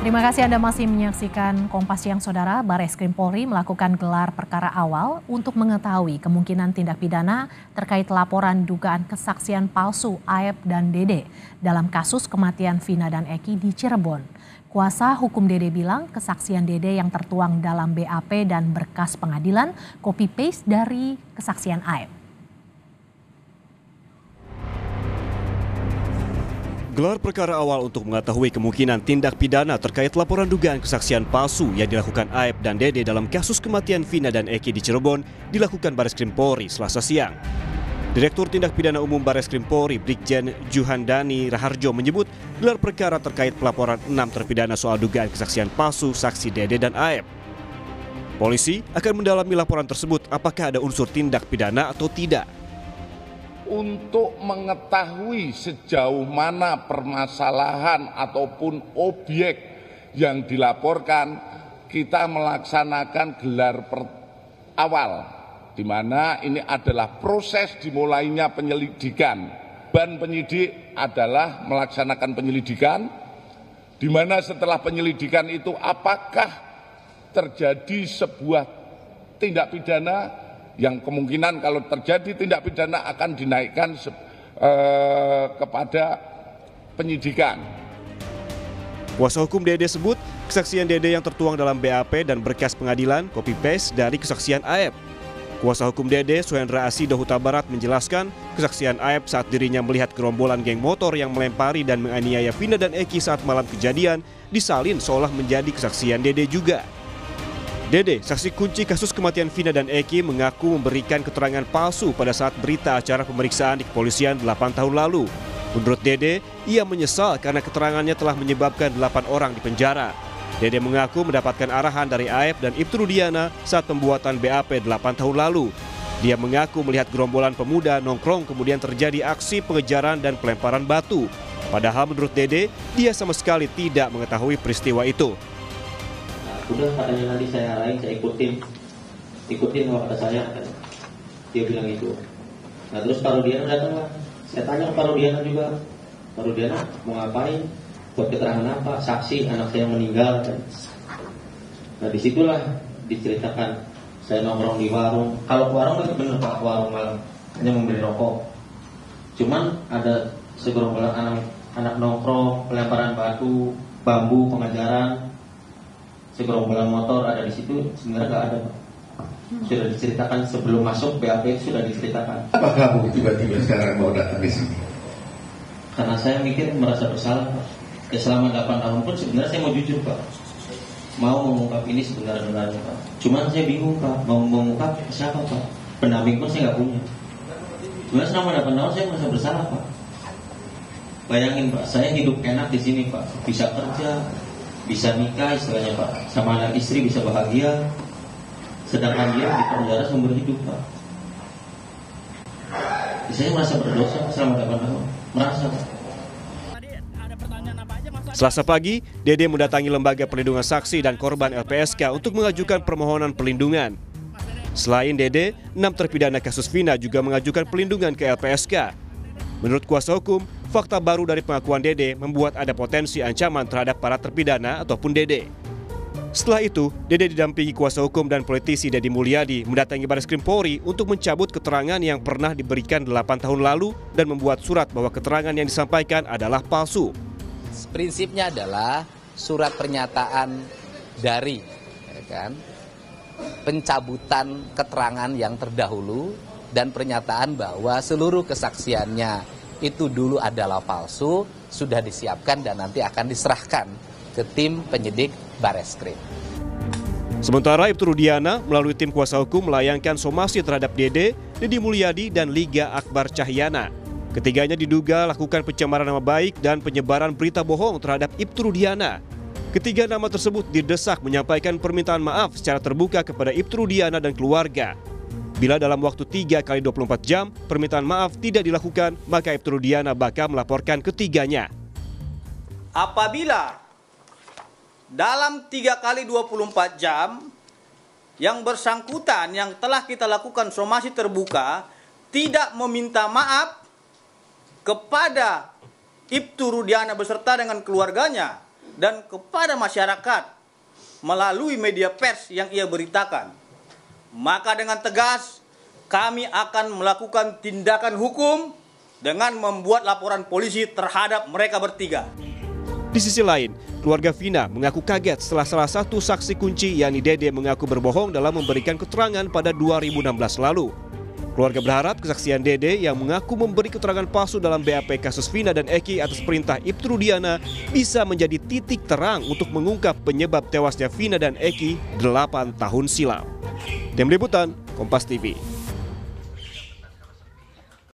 Terima kasih Anda masih menyaksikan Kompas Siang, Saudara. Barreskrim Polri melakukan gelar perkara awal untuk mengetahui kemungkinan tindak pidana terkait laporan dugaan kesaksian palsu Aep dan Dede dalam kasus kematian Vina dan Eki di Cirebon. Kuasa hukum Dede bilang kesaksian Dede yang tertuang dalam BAP dan berkas pengadilan copy paste dari kesaksian Aep. Gelar perkara awal untuk mengetahui kemungkinan tindak pidana terkait laporan dugaan kesaksian palsu yang dilakukan Aep dan Dede dalam kasus kematian Vina dan Eki di Cirebon dilakukan Barreskrim Polri Selasa siang. Direktur Tindak Pidana Umum Barreskrim Polri Brigjen Juhandani Raharjo menyebut gelar perkara terkait pelaporan 6 terpidana soal dugaan kesaksian palsu saksi Dede dan Aep. Polisi akan mendalami laporan tersebut apakah ada unsur tindak pidana atau tidak. Untuk mengetahui sejauh mana permasalahan ataupun objek yang dilaporkan, kita melaksanakan gelar awal, di mana ini adalah proses dimulainya penyelidikan. Dan penyidik adalah melaksanakan penyelidikan, di mana setelah penyelidikan itu apakah terjadi sebuah tindak pidana yang kemungkinan kalau terjadi tindak pidana akan dinaikkan kepada penyidikan. Kuasa hukum Dede sebut kesaksian Dede yang tertuang dalam BAP dan berkas pengadilan copy paste dari kesaksian Aep. Kuasa hukum Dede, Suhendra Asido Huta Barat menjelaskan kesaksian Aep saat dirinya melihat gerombolan geng motor yang melempari dan menganiaya Vina dan Eki saat malam kejadian disalin seolah menjadi kesaksian Dede juga. Dede, saksi kunci kasus kematian Vina dan Eki, mengaku memberikan keterangan palsu pada saat berita acara pemeriksaan di kepolisian 8 tahun lalu. Menurut Dede, ia menyesal karena keterangannya telah menyebabkan 8 orang di penjara. Dede mengaku mendapatkan arahan dari Aep dan Ibtu Rudiana saat pembuatan BAP 8 tahun lalu. Dia mengaku melihat gerombolan pemuda nongkrong kemudian terjadi aksi pengejaran dan pelemparan batu. Padahal menurut Dede, dia sama sekali tidak mengetahui peristiwa itu. Udah katanya nanti saya arahin, saya ikutin kalau kata saya, dia bilang itu. Nah terus Pak Rudiana datang lah, saya tanya ke Pak Rudiana juga, Pak Rudiana mau ngapain, buat keterangan apa, saksi anak saya meninggal kan. Nah disitulah diceritakan saya nongkrong di warung, kalau warung itu bener Pak, warung malam hanya membeli rokok, cuman ada segerombolan anak nongkrong, pelemparan batu, bambu, pengajaran, segerombolan motor ada di situ, sebenarnya nggak ada Pak. Sudah diceritakan sebelum masuk BAP, sudah diceritakan. Apa kamu tiba-tiba sekarang mau datang di sini? Karena saya mikir merasa bersalah Pak. Ya selama 8 tahun pun sebenarnya saya mau jujur Pak, mau mengungkap ini sebenarnya Pak. Cuman saya bingung Pak, mau mengungkap siapa Pak? Pendamping pun saya nggak punya. Sebenarnya selama 8 tahun saya merasa bersalah Pak. Bayangin Pak, saya hidup enak di sini Pak, bisa kerja, bisa nikah istilahnya Pak, sama anak istri bisa bahagia, sedangkan dia di penjara seumur hidup Pak. Saya merasa berdosa selama 8 tahun, merasa Pak. Selasa pagi, Dede mendatangi Lembaga Perlindungan Saksi dan Korban LPSK untuk mengajukan permohonan perlindungan. Selain Dede, 6 terpidana kasus Vina juga mengajukan perlindungan ke LPSK. Menurut kuasa hukum, fakta baru dari pengakuan Dede membuat ada potensi ancaman terhadap para terpidana ataupun Dede. Setelah itu, Dede didampingi kuasa hukum dan politisi Deddy Mulyadi mendatangi Barreskrim Polri untuk mencabut keterangan yang pernah diberikan 8 tahun lalu dan membuat surat bahwa keterangan yang disampaikan adalah palsu. Prinsipnya adalah surat pernyataan dari pencabutan keterangan yang terdahulu dan pernyataan bahwa seluruh kesaksiannya itu dulu adalah palsu, sudah disiapkan dan nanti akan diserahkan ke tim penyidik Barreskrim. Sementara Ibtu Rudiana melalui tim kuasa hukum melayangkan somasi terhadap Dede, Deddy Mulyadi, dan Liga Akbar Cahyana. Ketiganya diduga lakukan pencemaran nama baik dan penyebaran berita bohong terhadap Ibtu Rudiana. Ketiga nama tersebut didesak menyampaikan permintaan maaf secara terbuka kepada Ibtu Rudiana dan keluarga. Bila dalam waktu 3 kali 24 jam permintaan maaf tidak dilakukan, maka Ibtu Rudiana bakal melaporkan ketiganya. Apabila dalam 3 kali 24 jam yang bersangkutan yang telah kita lakukan somasi terbuka tidak meminta maaf kepada Ibtu Rudiana beserta dengan keluarganya, dan kepada masyarakat melalui media pers yang ia beritakan. Maka dengan tegas kami akan melakukan tindakan hukum dengan membuat laporan polisi terhadap mereka bertiga. Di sisi lain, keluarga Vina mengaku kaget setelah salah satu saksi kunci yakni Dede mengaku berbohong dalam memberikan keterangan pada 2016 lalu. Keluarga berharap kesaksian Dede yang mengaku memberi keterangan palsu dalam BAP kasus Vina dan Eki atas perintah Ibtu Rudiana bisa menjadi titik terang untuk mengungkap penyebab tewasnya Vina dan Eki 8 tahun silam. Tim Liputan, Kompas TV.